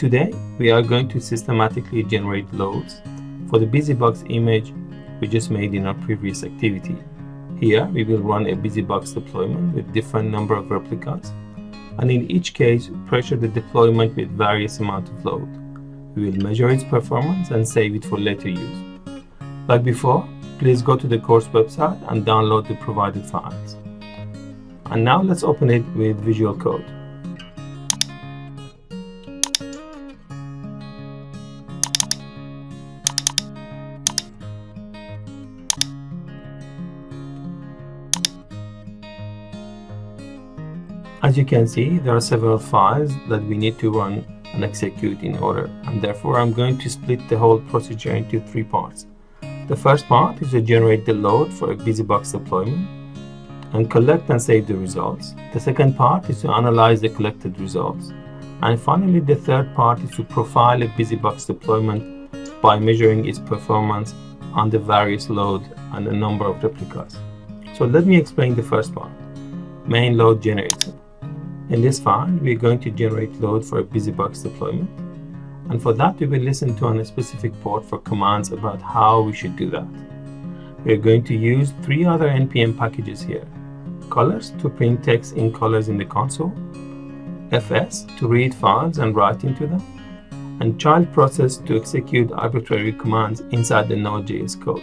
Today, we are going to systematically generate loads for the BusyBox image we just made in our previous activity. Here, we will run a BusyBox deployment with different number of replicas, and in each case, pressure the deployment with various amount of load. We will measure its performance and save it for later use. Like before, please go to the course website and download the provided files. And now let's open it with Visual Code. As you can see, there are several files that we need to run and execute in order, and therefore I'm going to split the whole procedure into three parts. The first part is to generate the load for a BusyBox deployment and collect and save the results. The second part is to analyze the collected results. And finally, the third part is to profile a BusyBox deployment by measuring its performance on the various load and a number of replicas. So let me explain the first part, main load generator. In this file, we are going to generate load for a BusyBox deployment. And for that, we will listen to a specific port for commands about how we should do that. We are going to use three other NPM packages here. Colors to print text in colors in the console, fs to read files and write into them, and child process to execute arbitrary commands inside the Node.js code.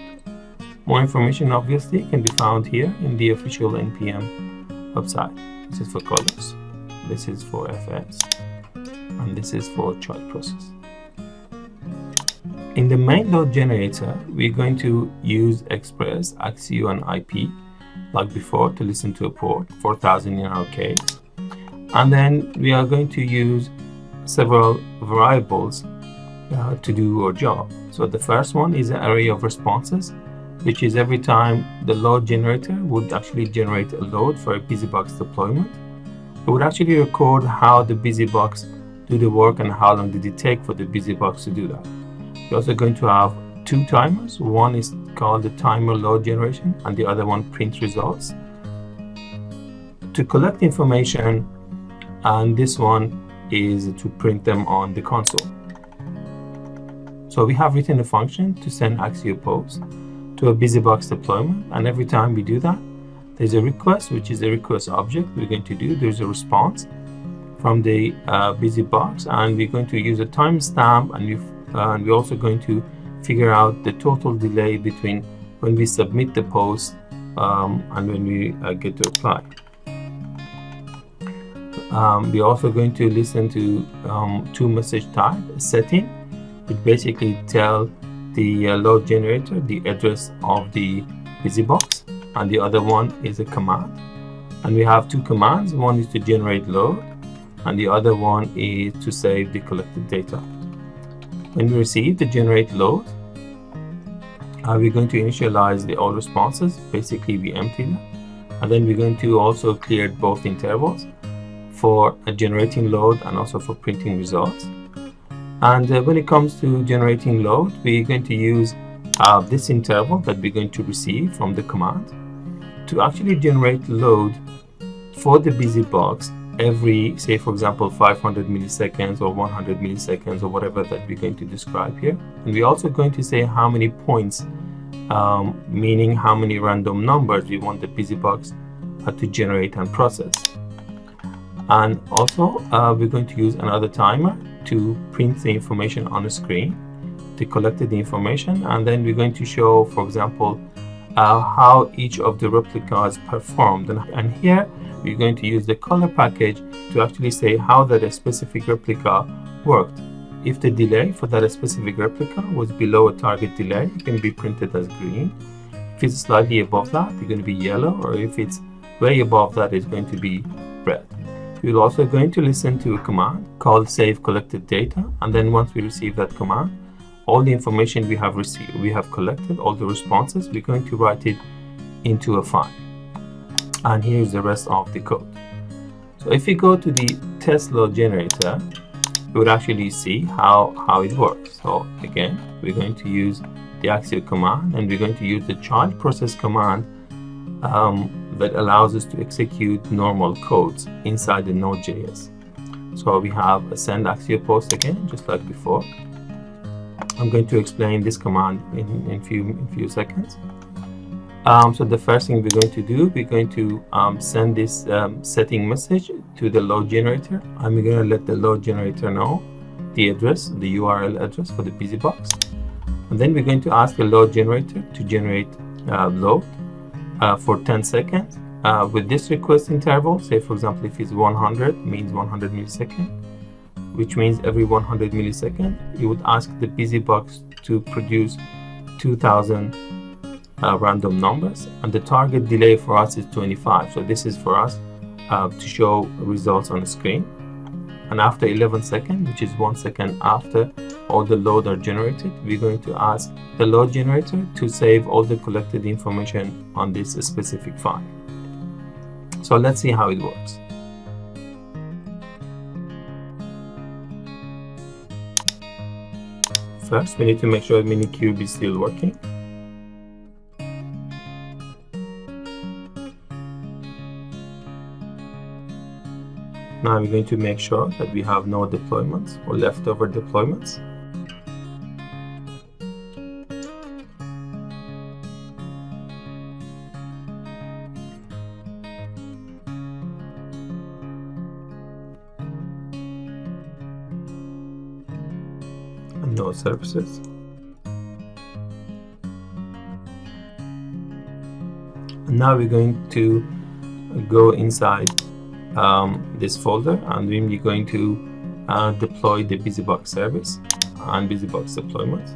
More information obviously can be found here in the official NPM website. This is for colors, this is for fs, and this is for child process. In the main load generator, we're going to use express, axio, and IP like before to listen to a port, 4000 in our case. And then we are going to use several variables to do our job. So the first one is an array of responses, which is every time the load generator would actually generate a load for a BusyBox deployment. It would actually record how the BusyBox do the work and how long did it take for the BusyBox to do that. We're also going to have two timers. One is called the timer load generation and the other one print results to collect information, and this one is to print them on the console. So we have written a function to send axio post to a BusyBox deployment, and every time we do that, there's a request, which is a request object we're going to do. There's a response from the BusyBox, and we're going to use a timestamp, and we're also going to figure out the total delay between when we submit the post and when we get to apply. We're also going to listen to two message type setting, which basically tell the load generator the address of the BusyBox, and the other one is a command. And we have two commands. One is to generate load, and the other one is to save the collected data. When we receive the generate load, we're going to initialize the all responses. Basically, we empty them, and then we're going to also clear both intervals for generating load and also for printing results. And when it comes to generating load, we're going to use this interval that we're going to receive from the command to actually generate load for the BusyBox every, say for example, 500 milliseconds or 100 milliseconds or whatever that we're going to describe here. And we're also going to say how many points, meaning how many random numbers we want the BusyBox to generate and process. And also we're going to use another timer to print the information on the screen, to collect the information, and then we're going to show, for example, how each of the replicas performed. And here we're going to use the color package to actually say how that specific replica worked. If the delay for that specific replica was below a target delay, it can be printed as green. If it's slightly above that, it's going to be yellow, or if it's way above that, it's going to be red. We're also going to listen to a command called save collected data, and then once we receive that command, all the information we have collected, all the responses, we're going to write it into a file. And here's the rest of the code. So if we go to the test load generator, we would actually see how it works. So again, we're going to use the axio command, and we're going to use the child process command that allows us to execute normal codes inside the Node.js. So we have a send Axio post again, just like before. I'm going to explain this command in few seconds. So the first thing we're going to do, we're going to send this setting message to the load generator, and we're going to let the load generator know the address, the URL address for the BusyBox. And then we're going to ask the load generator to generate load for 10 seconds with this request interval. Say for example, if it's 100, means 100 milliseconds, which means every 100 milliseconds you would ask the BusyBox to produce 2000 random numbers, and the target delay for us is 25. So this is for us to show results on the screen. And after 11 seconds, which is 1 second after all the load are generated, we're going to ask the load generator to save all the collected information on this specific file. So let's see how it works. First, we need to make sure Minikube is still working. Now we're going to make sure that we have no deployments or leftover deployments. And no services. And now we're going to go inside this folder, and then we're going to deploy the BusyBox service and BusyBox deployment.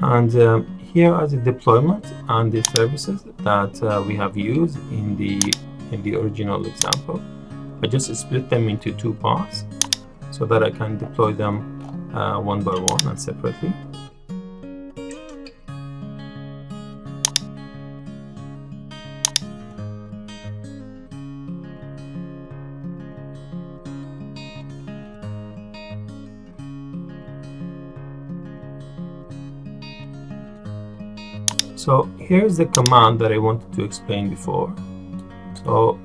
And here are the deployment and the services that we have used in the original example. I just split them into two parts so that I can deploy them one by one and separately. So here's the command that I wanted to explain before. So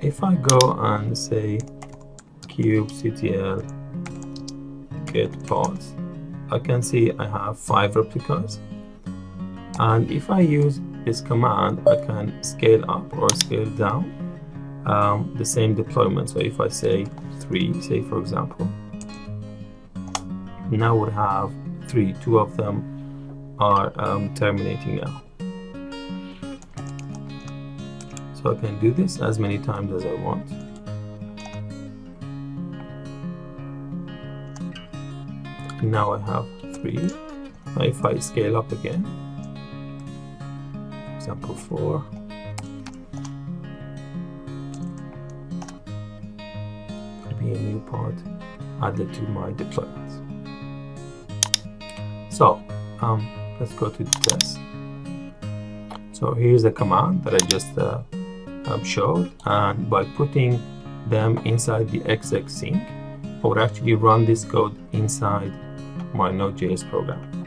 if I go and say kubectl get pods, I can see I have 5 replicas. And if I use this command, I can scale up or scale down the same deployment. So if I say 3, say for example, now we have 3, 2 of them are terminating now. So I can do this as many times as I want. And now I have 3. Now if I scale up again, for example 4, could be a new part added to my deployments. So let's go to the test. So here's the command that I just showed, and by putting them inside the XX sync, I would actually run this code inside my Node.js program.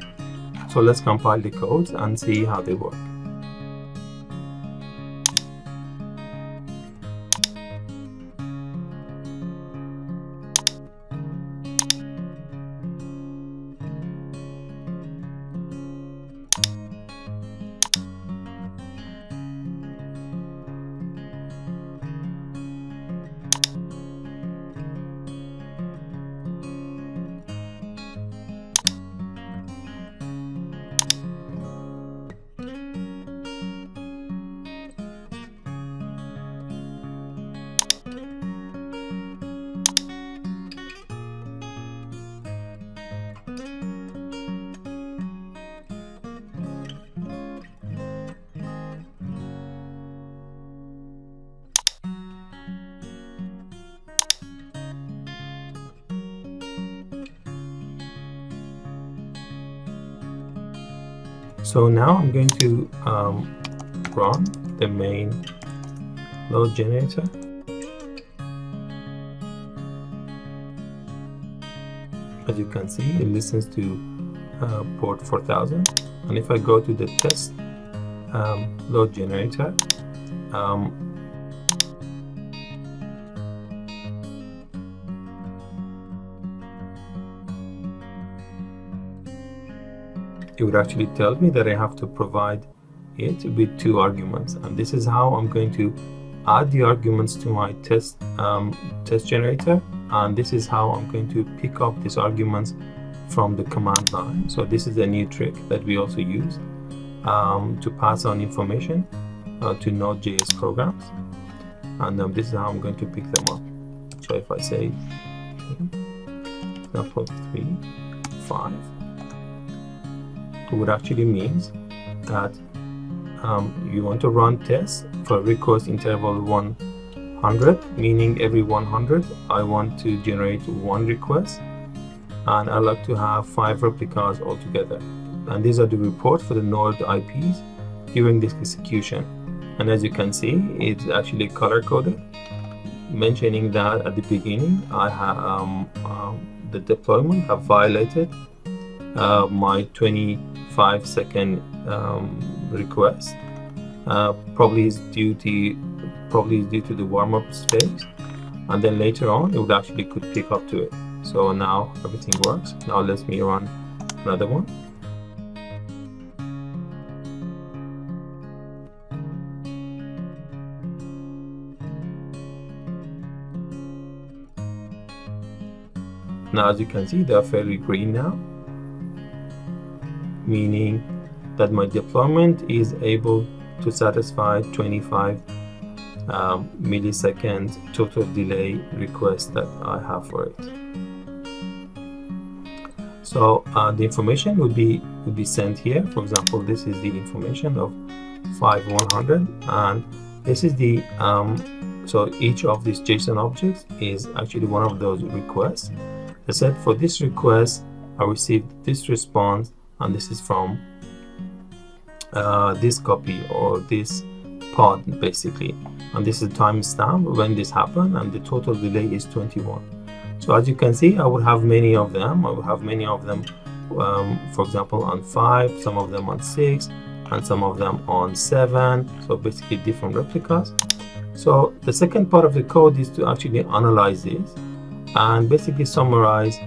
So let's compile the codes and see how they work. So now I'm going to run the main load generator. As you can see, it listens to port 4000, and if I go to the test load generator, it would actually tell me that I have to provide it with 2 arguments, and this is how I'm going to add the arguments to my test generator, and this is how I'm going to pick up these arguments from the command line. So this is a new trick that we also use to pass on information to Node.js programs, and this is how I'm going to pick them up. So if I say example 3, 5, it would actually means that you want to run tests for request interval 100, meaning every 100 I want to generate 1 request, and I like to have 5 replicas altogether. And these are the reports for the node IPs during this execution. And as you can see, it's actually color coded, mentioning that at the beginning I have the deployment have violated my 25-second request. Probably is due to the warm-up phase, and then later on it would actually could pick up to it. So now everything works. Now let me run another one. Now as you can see, they are fairly green now, meaning that my deployment is able to satisfy 25 millisecond total delay request that I have for it. So the information would be sent here. For example, this is the information of 5100, and this is the so each of these JSON objects is actually one of those requests. I said for this request I received this response, and this is from this copy or this pod basically, and this is timestamp when this happened, and the total delay is 21. So as you can see, I would have many of them. I would have many of them, for example, on 5, some of them on 6, and some of them on 7. So basically different replicas. So the second part of the code is to actually analyze this and basically summarize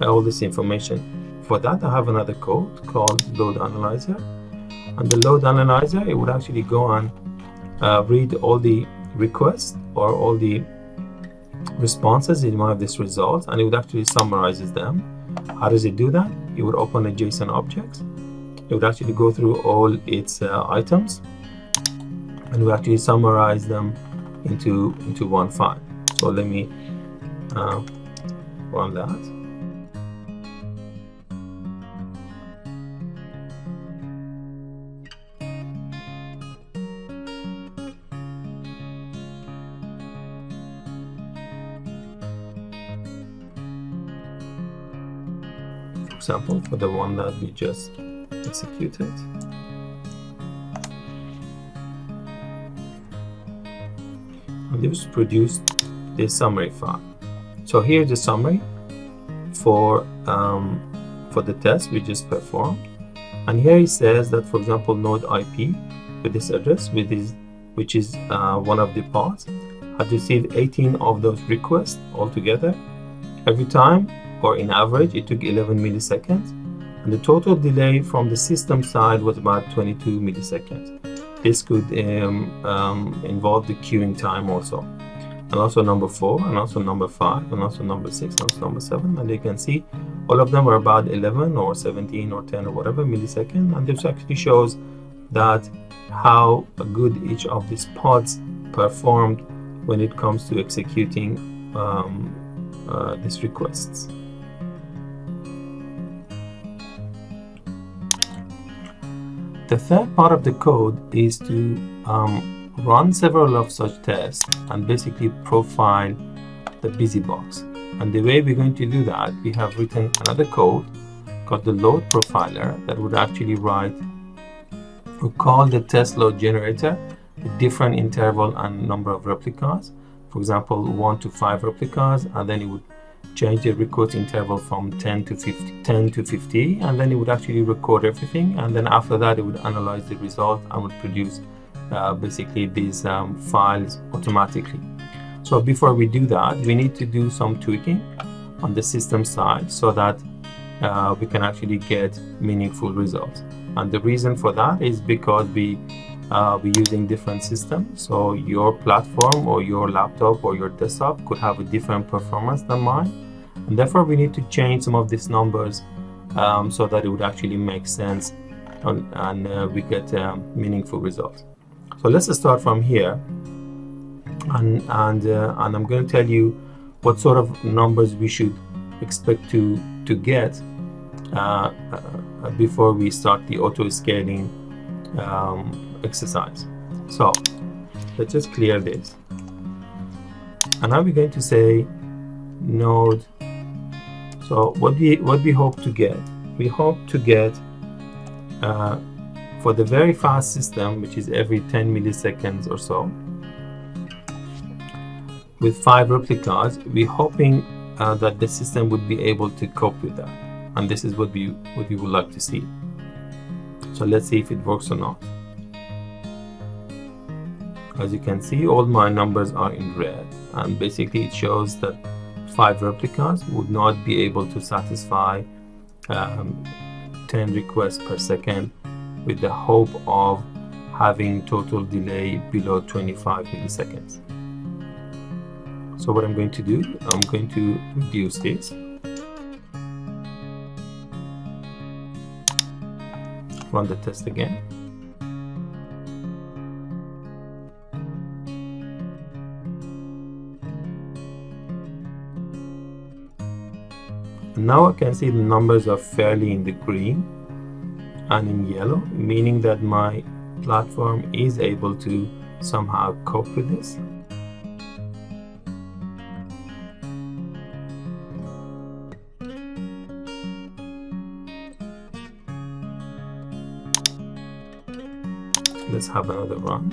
all this information. For that, I have another code called load analyzer, and the load analyzer, it would actually go and read all the requests or all the responses in one of these results, and it would actually summarizes them. How does it do that? It would open a JSON object. It would actually go through all its items, and we actually summarize them into one file. So let me run that. Example for the one that we just executed. And this produced this summary file. So here's the summary for the test we just performed. And here it says that, for example, node IP with this address, which is one of the pods, had received 18 of those requests altogether. Every time, or in average, it took 11 milliseconds, and the total delay from the system side was about 22 milliseconds. This could involve the queuing time also, and also number 4, and also number 5, and also number 6, and also number 7. And you can see all of them are about 11 or 17 or 10 or whatever milliseconds, and this actually shows that how good each of these pods performed when it comes to executing these requests. The third part of the code is to run several of such tests and basically profile the BusyBox. And the way we're going to do that, we have written another code called the load profiler that would actually write we call the test load generator a different interval and number of replicas. For example, 1 to 5 replicas, and then it would change the record interval from 10 to 50, and then it would actually record everything, and then after that it would analyze the result and would produce basically these files automatically. So before we do that, we need to do some tweaking on the system side so that we can actually get meaningful results. And the reason for that is because we're using different systems. So your platform or your laptop or your desktop could have a different performance than mine, and therefore we need to change some of these numbers so that it would actually make sense and we get meaningful results. So let's start from here, and I'm going to tell you what sort of numbers we should expect to get before we start the auto scaling exercise. So let's just clear this, and now we're going to say node. So what we hope to get, we hope to get for the very fast system, which is every 10 milliseconds or so, with 5 replicas, we're hoping that the system would be able to cope with that, and this is what we would like to see. So let's see if it works or not. As you can see, all my numbers are in red, and basically it shows that 5 replicas would not be able to satisfy 10 requests per second, with the hope of having total delay below 25 milliseconds. So what I'm going to do, I'm going to reduce this, run the test again. Now I can see the numbers are fairly in the green and in yellow, meaning that my platform is able to somehow cope with this. Let's have another run.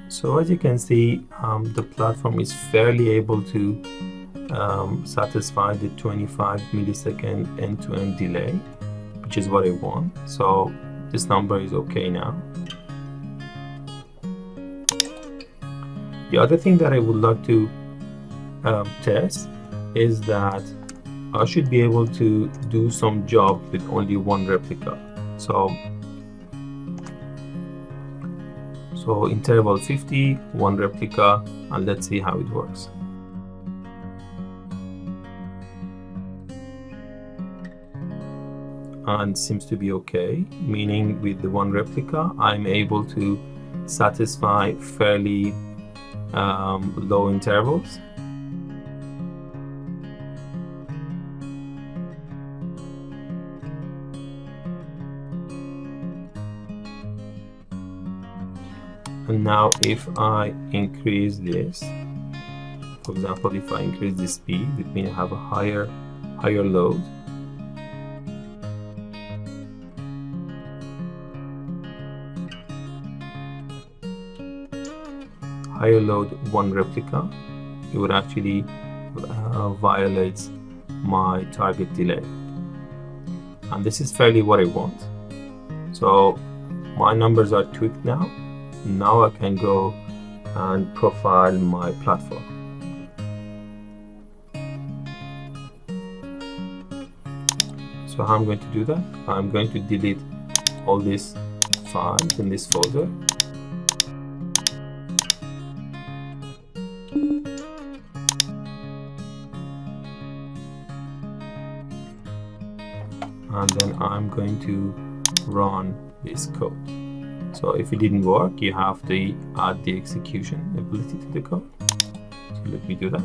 So as you can see, the platform is fairly able to satisfy the 25 millisecond end-to-end delay, which is what I want. So this number is okay now. The other thing that I would like to test is that I should be able to do some job with only 1 replica. So interval 50, 1 replica, and let's see how it works. And seems to be okay, meaning with the 1 replica I'm able to satisfy fairly low intervals. And now if I increase this, for example, if I increase the speed, it means I have a higher load. Higher load 1 replica, it would actually violate my target delay, and this is fairly what I want. So my numbers are tweaked now. Now I can go and profile my platform. So how I'm going to do that? I'm going to delete all these files in this folder. And then I'm going to run this code. So if it didn't work, you have to add the execution ability to the code. So let me do that.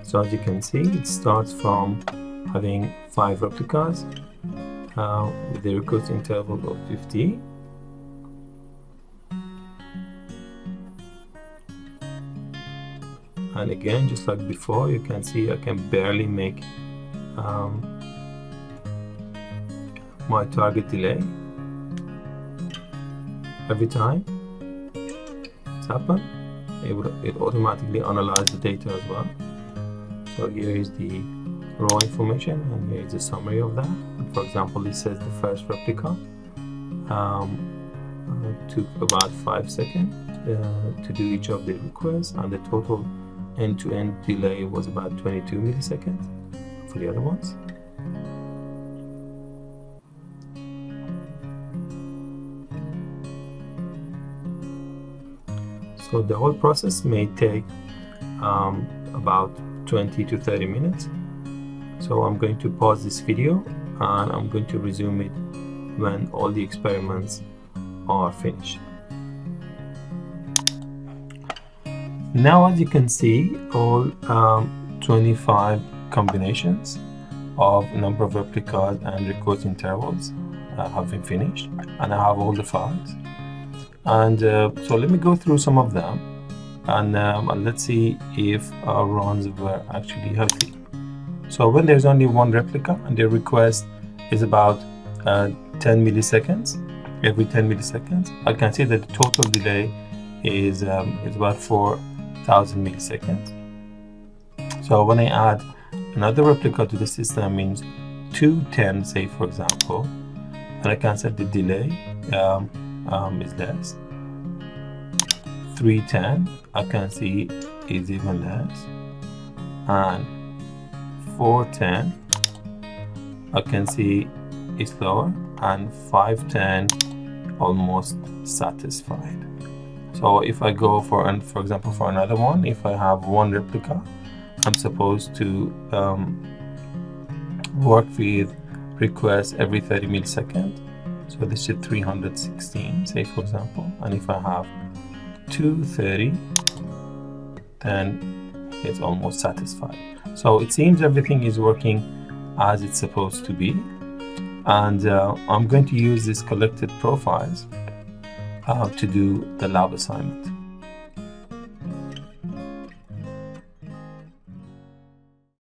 So as you can see, it starts from having 5 replicas with the request interval of 50. And again, just like before, you can see I can barely make my target delay. Every time it's happened, it automatically analyzes the data as well. So here is the raw information, and here is a summary of that. For example, it says the first replica took about 5 seconds to do each of the requests, and the total end-to-end delay was about 22 milliseconds for the other ones. So the whole process may take about 20 to 30 minutes. So I'm going to pause this video and I'm going to resume it when all the experiments are finished. Now, as you can see, all 25 combinations of number of replicas and record intervals have been finished, and I have all the files. And so let me go through some of them, and let's see if our runs were actually healthy. So when there's only one replica and the request is about 10 milliseconds, every 10 milliseconds, I can see that the total delay is about 4,000 milliseconds. So when I add another replica to the system, means 210, say for example, and I can set the delay is less. 310, I can see is even less, and 410, I can see is lower, and 510 almost satisfied. So if I go for example for another one, if I have one replica, I'm supposed to work with requests every 30 milliseconds. So this is 316, say for example, and if I have 230, then it's almost satisfied. So it seems everything is working as it's supposed to be, and I'm going to use these collected profiles to do the lab assignment.